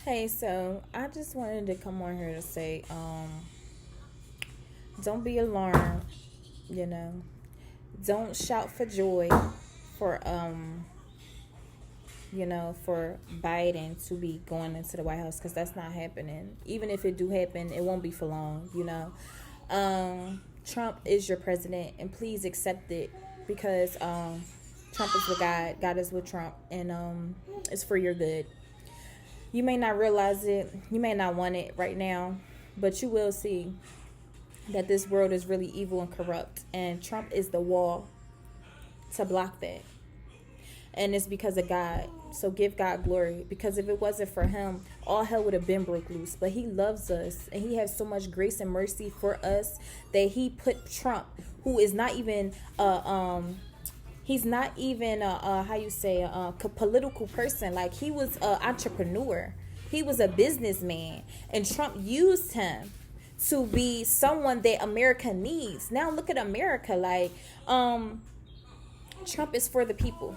Hey, so I just wanted to come on here to say, don't be alarmed, you know. Don't shout for joy for for Biden to be going into the White House because that's not happening. Even if it do happen, it won't be for long. Trump is your president, and please accept it because Trump is with God. God is with Trump, and it's for your good. You may not realize it, you may not want it right now, but you will see that this world is really evil and corrupt, and Trump is the wall to block that. And it's because of God. So give God glory, because if it wasn't for him, all hell would have been broke loose. But he loves us, and he has so much grace and mercy for us that he put Trump, who is not even he's not even a political person. Like, he was an entrepreneur, he was a businessman, and Trump used him to be someone that America needs. Now look at America. Like, Trump is for the people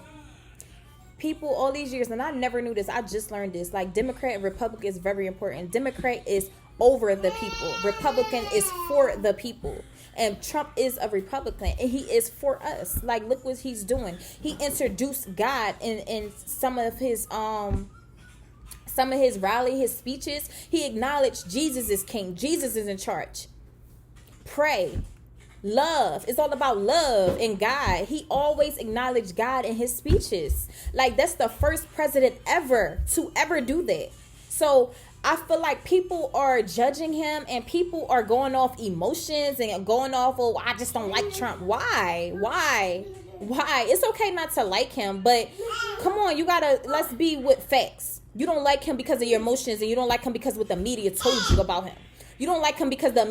all these years, and I never knew this. I just learned this. Like, Democrat and Republican is very important. Democrat is over the people, Republican is for the people, and Trump is a Republican, and he is for us. Like, look what he's doing. He introduced God in some of his rally, his speeches. He acknowledged Jesus is king, Jesus is in charge. Pray, love. It's all about love and God. He always acknowledged God in his speeches. Like, that's the first president ever to ever do that. So I feel like people are judging him, and people are going off emotions and going off, oh, I just don't like Trump. Why? It's okay not to like him, but come on, let's be with facts. You don't like him because of your emotions, and you don't like him because what the media told you about him. You don't like him because the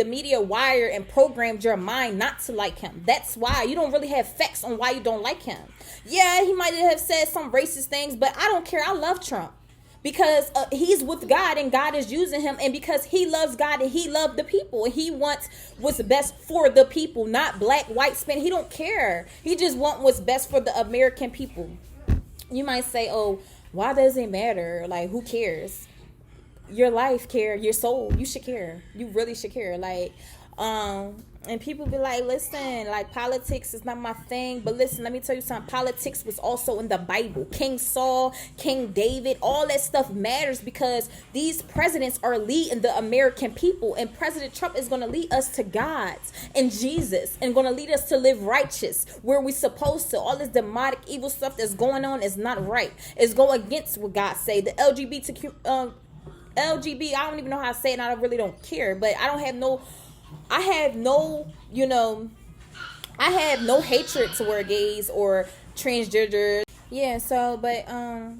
media wired and programmed your mind not to like him. That's why. You don't really have facts on why you don't like him. Yeah, he might have said some racist things, but I don't care. I love Trump because he's with God, and God is using him, and because he loves God and he loves the people, and he wants what's best for the people, not black, white, Spanish. He don't care. He just wants what's best for the American people. You might say, oh, why does it matter? Like, who cares? Your life care, your soul, you should care. You really should care. Like, and people be like, listen, like, politics is not my thing. But listen, let me tell you something. Politics was also in the Bible. King Saul, King David, all that stuff matters because these presidents are leading the American people, and President Trump is going to lead us to God and Jesus, and going to lead us to live righteous where we supposed to. All this demonic evil stuff that's going on is not right. It's going against what God say. The LGB, I don't even know how to say it, and I really don't care. But I have no hatred toward gays or transgenders. Yeah, so, but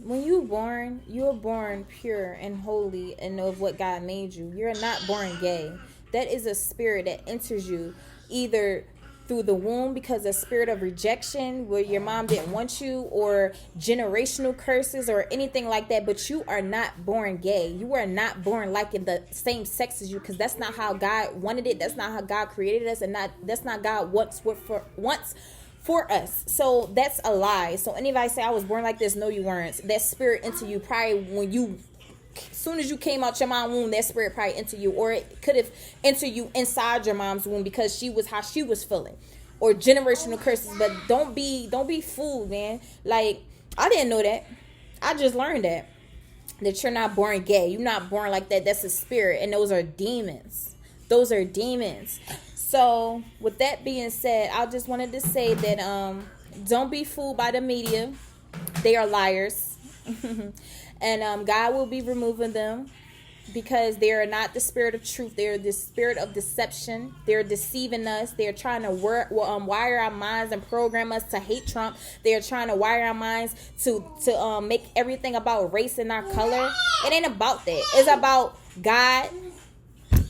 when you're born pure and holy and of what God made you. You're not born gay. That is a spirit that enters you either through the womb because of spirit of rejection where your mom didn't want you, or generational curses or anything like that. But you are not born gay. You are not born liking the same sex as you, because that's not how God wanted it. That's not how God created us, and that's not God wants for us. So that's a lie. So anybody say I was born like this, no, you weren't. That spirit into you probably when as soon as you came out your mom's womb, that spirit probably entered you, or it could have entered you inside your mom's womb because she was how she was feeling, or generational curses. But don't be fooled, man. Like, I didn't know that. I just learned that you're not born gay. You're not born like that. That's a spirit, and those are demons. So with that being said, I just wanted to say that don't be fooled by the media. They are liars. And God will be removing them because they are not the spirit of truth. They are the spirit of deception. They're deceiving us. They're trying to wire our minds and program us to hate Trump. They're trying to wire our minds to make everything about race and our color. It ain't about that. It's about God.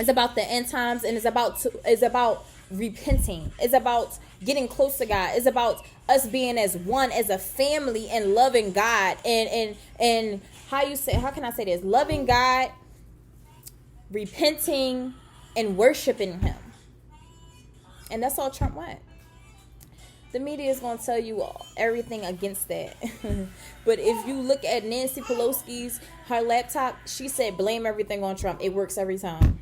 It's about the end times, and it's about repenting. It's about getting close to God. It's about us being as one, as a family, and loving God, and how can I say this? Loving God, repenting, and worshiping him. And that's all Trump wants. The media is going to tell you everything against that. But if you look at Nancy Pelosi's, her laptop, she said blame everything on Trump. It works every time.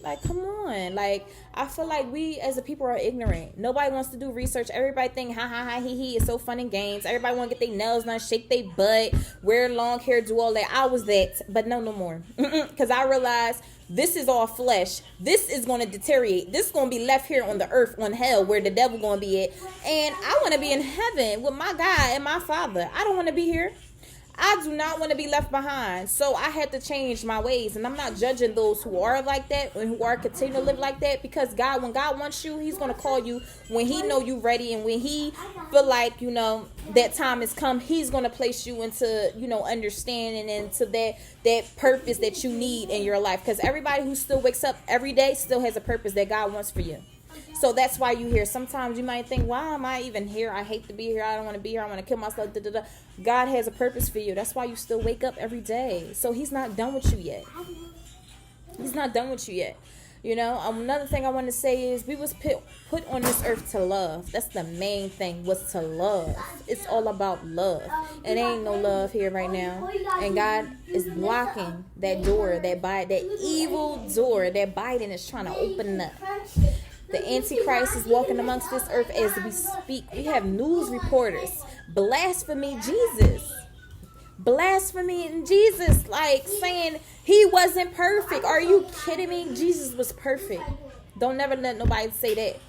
Like, come on. Like, I feel like we as a people are ignorant. Nobody wants to do research. Everybody think, ha, ha, ha, he. It's so fun and games. Everybody want to get their nails done, shake their butt, wear long hair, do all that. I was that, but no more. Because I realized this is all flesh. This is going to deteriorate. This is going to be left here on the earth, on hell, where the devil going to be at. And I want to be in heaven with my God and my Father. I don't want to be here. I do not want to be left behind. So I had to change my ways. And I'm not judging those who are like that and who are continue to live like that. Because God, when God wants you, he's going to call you when he know you ready. And when he feel like, that time has come, he's going to place you into, understanding, into that purpose that you need in your life. Because everybody who still wakes up every day still has a purpose that God wants for you. So that's why you here. Sometimes you might think, why am I even here? I hate to be here. I don't want to be here. I want to kill myself. Da, da, da. God has a purpose for you. That's why you still wake up every day. So he's not done with you yet. He's not done with you yet. Another thing I want to say is we was put on this earth to love. That's the main thing, was to love. It's all about love. And there ain't no love here right now. And God is blocking that door, that evil door that Biden is trying to open up. The Antichrist is walking amongst this earth as we speak. We have news reporters blasphemy Jesus. Blasphemy in Jesus, like saying he wasn't perfect. Are you kidding me? Jesus was perfect. Don't never let nobody say that.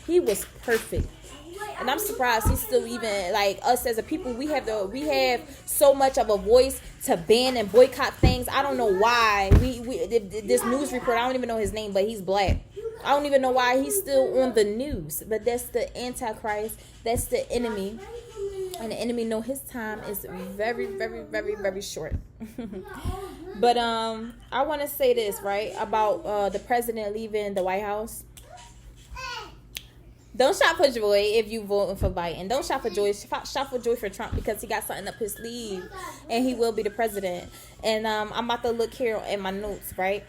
He was perfect. And I'm surprised he's still even, like, us as a people, we have so much of a voice to ban and boycott things. I don't know why. This news reporter, I don't even know his name, but he's black. I don't even know why he's still on the news. But that's the Antichrist. That's the enemy. And the enemy know his time is very, very, very, very short. But I want to say this, right, about the president leaving the White House. Don't shout for joy if you voting for Biden. Don't shout for joy. Shout for joy for Trump, because he got something up his sleeve and he will be the president. And I'm about to look here at my notes, right?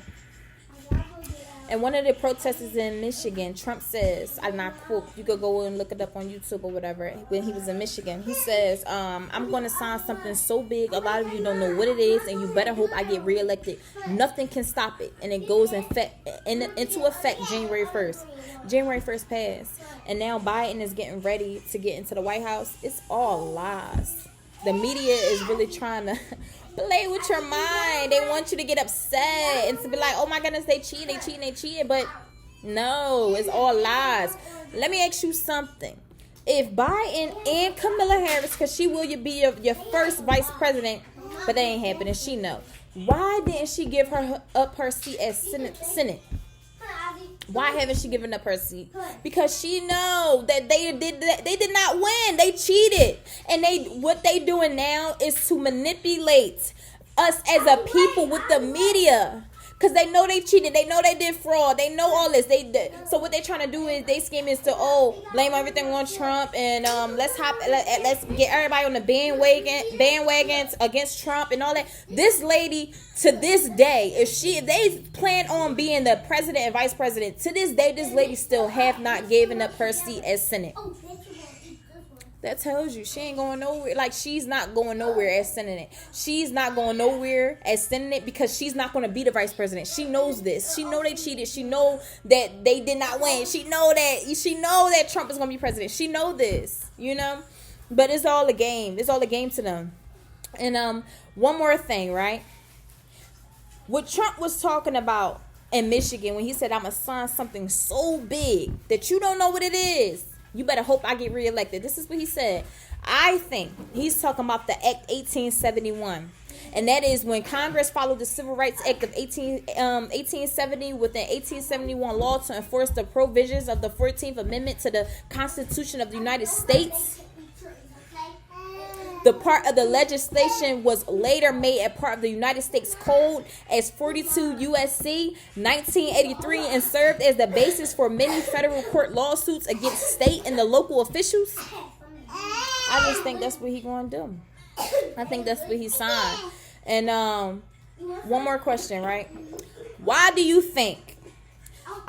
And one of the protesters in Michigan, Trump says, and I quote, you could go and look it up on YouTube or whatever, when he was in Michigan, he says, I'm going to sign something so big, a lot of you don't know what it is, and you better hope I get reelected. Nothing can stop it. And it goes into effect January 1st. January 1st passed. And now Biden is getting ready to get into the White House. It's all lies. The media is really trying to play with your mind. They want you to get upset and to be like, oh my goodness, they cheated. But no, it's all lies. Let me ask you something. If Biden and Kamala Harris, because she will be your first vice president, but that ain't happening, she know. Why didn't she give up her seat as Senate? Why haven't she given up her seat? Because she know that they did not win. They cheated. And what they doing now is to manipulate us as a people with the media. Because they know they cheated. They know they did fraud. They know all this. So what they're trying to do is they scheme is to blame everything on Trump, and let's get everybody on the bandwagon against Trump and all that. This lady, to this day, if they plan on being the president and vice president, to this day, this lady still have not given up her seat as Senate. That tells you she ain't going nowhere. Like, she's not going nowhere as Senate. She's not going nowhere as Senate because she's not going to be the vice president. She knows this. She know they cheated. She know that they did not win. She know that Trump is going to be president. She know this, But it's all a game. It's all a game to them. And one more thing, right? What Trump was talking about in Michigan when he said, I'm going to sign something so big that you don't know what it is. You better hope I get reelected. This is what he said. I think he's talking about the Act 1871. And that is when Congress followed the Civil Rights Act of 1870 with an 1871 law to enforce the provisions of the 14th Amendment to the Constitution of the United States. The part of the legislation was later made a part of the United States Code as 42 U.S.C. 1983 and served as the basis for many federal court lawsuits against state and the local officials. I just think that's what he's going to do. I think that's what he signed. And one more question, right? Why do you think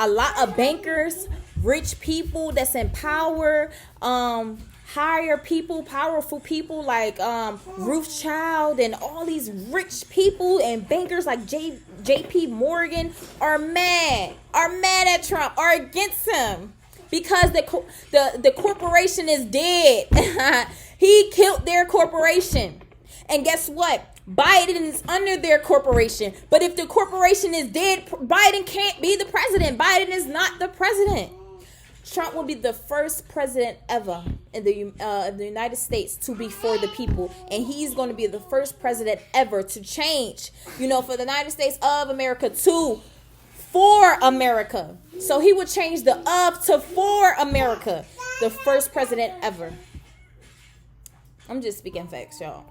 a lot of bankers rich people that's in power, hire people, powerful people like Ruth Child and all these rich people and bankers like JP Morgan are mad at Trump, are against him because the corporation is dead. He killed their corporation. And guess what? Biden is under their corporation. But if the corporation is dead, Biden can't be the president. Biden is not the president. Trump will be the first president ever in the United States to be for the people. And he's going to be the first president ever to change, for the United States of America to for America. So he would change the of to for America. The first president ever. I'm just speaking facts, y'all.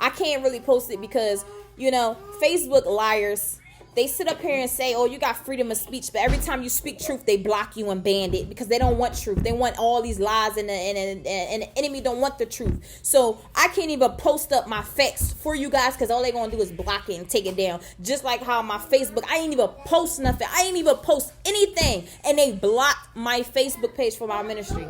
I can't really post it because, Facebook liars. They sit up here and say, oh, you got freedom of speech. But every time you speak truth, they block you and ban it because they don't want truth. They want all these lies and the enemy don't want the truth. So I can't even post up my facts for you guys because all they're going to do is block it and take it down. Just like how my Facebook, I ain't even post nothing. I ain't even post anything. And they blocked my Facebook page for my ministry.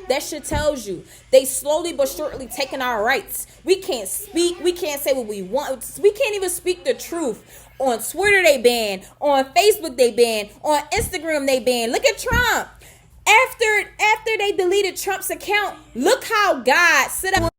That shit tells you they slowly but surely taking our rights. We can't speak. We can't say what we want. We can't even speak the truth. On Twitter they ban. On Facebook they ban. On Instagram they ban. Look at Trump. After they deleted Trump's account, look how God set up